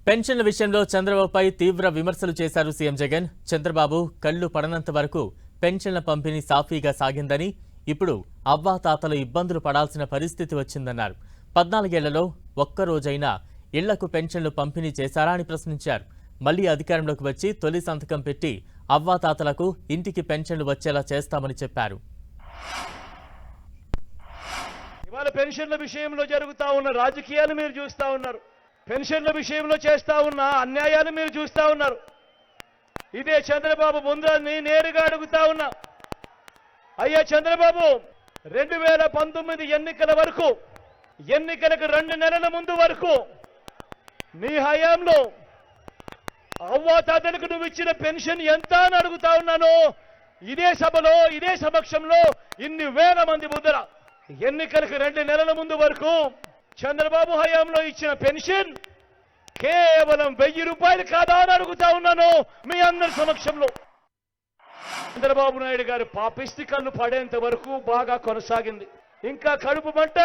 పెన్షన్ల విషయంలో చంద్రబాబుపై తీవ్ర విమర్శలు చేశారు సీఎం జగన్. చంద్రబాబు కళ్లు పడనంత వరకు పెన్షన్ల పంపిణీ సాఫీగా సాగిందని, ఇప్పుడు అవ్వాతాతలు ఇబ్బందులు పడాల్సిన పరిస్థితి వచ్చిందన్నారు. 14 ఏళ్లలో ఒక్కరోజైనా ఇళ్లకు పెన్షన్లు పంపిణీ చేశారా అని ప్రశ్నించారు. మళ్లీ అధికారంలోకి వచ్చి తొలి సంతకం పెట్టి అవ్వాతాతలకు ఇంటికి పెన్షన్లు వచ్చేలా చేస్తామని చెప్పారు. ఇవాళ పెన్షన్ల విషయంలో జరుగుతా ఉన్న రాజకీయాలు మీరు చూస్తా ఉన్నారు. పెన్షన్ల విషయంలో చేస్తా ఉన్న అన్యాయాలు మీరు చూస్తా ఉన్నారు. ఇదే చంద్రబాబు ముందని నేరుగా అడుగుతా ఉన్నా. అయ్యా చంద్రబాబు, 2019 ఎన్నికల వరకు, ఎన్నికలకు 2 నెలల ముందు వరకు నీ హయాంలో అవ్వాతాతలకు నువ్వు ఇచ్చిన పెన్షన్ ఎంత అని అడుగుతా ఉన్నాను. ఇదే సభలో, ఇదే సమక్షంలో ఇన్ని వేల మంది ముందర ఎన్నికలకు 2 నెలల ముందు వరకు చంద్రబాబు హయాంలో ఇచ్చిన పెన్షన్ కేవలం 1000 రూపాయలు కాదా అని అడుగుతా ఉన్నాను మీ అందరి సమక్షంలో. చంద్రబాబు నాయుడు గారు పాపిష్టి కళ్ళు పడేంత వరకు బాగా కొనసాగింది. ఇంకా కడుపు మంట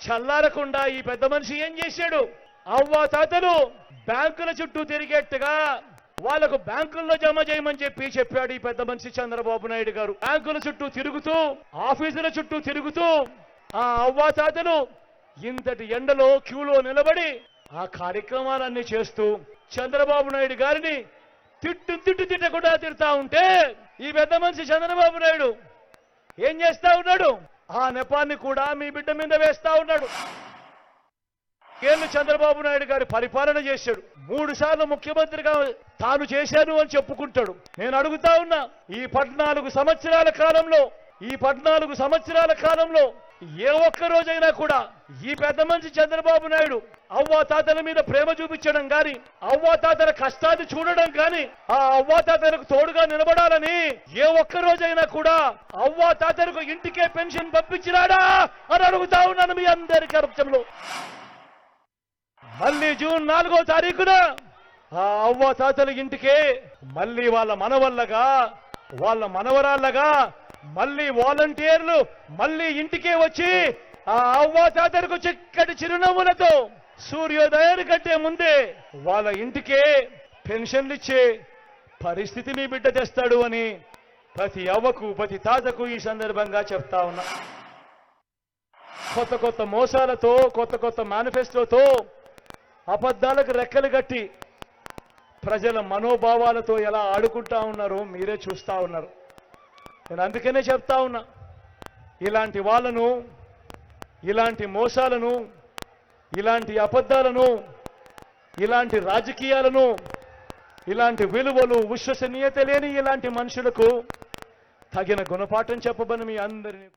చల్లారకుండా ఈ పెద్ద మనిషి ఏం చేశాడు? అవ్వాతాతలు బ్యాంకుల చుట్టూ తిరిగేట్టుగా వాళ్లకు బ్యాంకుల్లో జమ చేయమని చెప్పాడు ఈ పెద్ద మనిషి చంద్రబాబు నాయుడు గారు. బ్యాంకుల చుట్టూ తిరుగుతూ, ఆఫీసుల చుట్టూ తిరుగుతూ ఆ అవ్వాతాతలు ఇంతటి ఎండలో క్యూలో నిలబడి ఆ కార్యక్రమాలన్నీ చేస్తూ చంద్రబాబు నాయుడు గారిని తిట్టకుండా తిడతా ఉంటే ఈ పెద్ద మనిషి చంద్రబాబు నాయుడు ఏం చేస్తా ఉన్నాడు? ఆ నెపాన్ని కూడా మీ బిడ్డ మీద వేస్తా ఉన్నాడు. ఏళ్ళు చంద్రబాబు నాయుడు గారి పరిపాలన చేశాడు. 3 సార్లు ముఖ్యమంత్రిగా తాను చేశాను అని చెప్పుకుంటాడు. నేను అడుగుతా ఉన్నా, ఈ 14 సంవత్సరాల కాలంలో ఏ ఒక్క రోజైనా కూడా ఈ పెద్ద మనిషి చంద్రబాబు నాయుడు అవ్వాతాతల మీద ప్రేమ చూపించడం గాని, అవ్వాతాతల కష్టాన్ని చూడడం గాని, ఆ అవ్వాతాతలకు తోడుగా నిలబడాలని ఏ ఒక్క రోజైనా కూడా అవ్వాతాతలకు ఇంటికే పెన్షన్ పంపించినాడా అని అడుగుతా ఉన్నాను మీ అందరి కరపక్షంలో. మళ్ళీ జూన్ 4వ తారీఖున ఆ అవ్వాతాతల ఇంటికే మళ్ళీ వాళ్ళ మనవల్లగా, వాళ్ళ మనవరాళ్ళగా మళ్ళీ వాలంటీర్లు మళ్ళీ ఇంటికే వచ్చి ఆ అవ్వాతాతలకు చక్కటి చిరునవ్వులతో సూర్యోదయాని కంటే ముందే వాళ్ళ ఇంటికే పెన్షన్లు ఇచ్చే పరిస్థితి మీ బిడ్డ తెస్తాడు అని ప్రతి అవ్వకు, ప్రతి తాతకు ఈ సందర్భంగా చెప్తా ఉన్నా. కొత్త మోసాలతో, కొత్త మేనిఫెస్టోతో, అబద్ధాలకు రెక్కలు కట్టి ప్రజల మనోభావాలతో ఎలా ఆడుకుంటా ఉన్నారో మీరే చూస్తా ఉన్నారు. నేను అందుకనే చెప్తా ఉన్నా, ఇలాంటి వాళ్ళను, ఇలాంటి మోసాలను, ఇలాంటి అబద్ధాలను, ఇలాంటి రాజకీయాలను, ఇలాంటి విలువలు, విశ్వసనీయత లేని ఇలాంటి మనుషులకు తగిన గుణపాఠం చెప్పబని మీ అందరినీ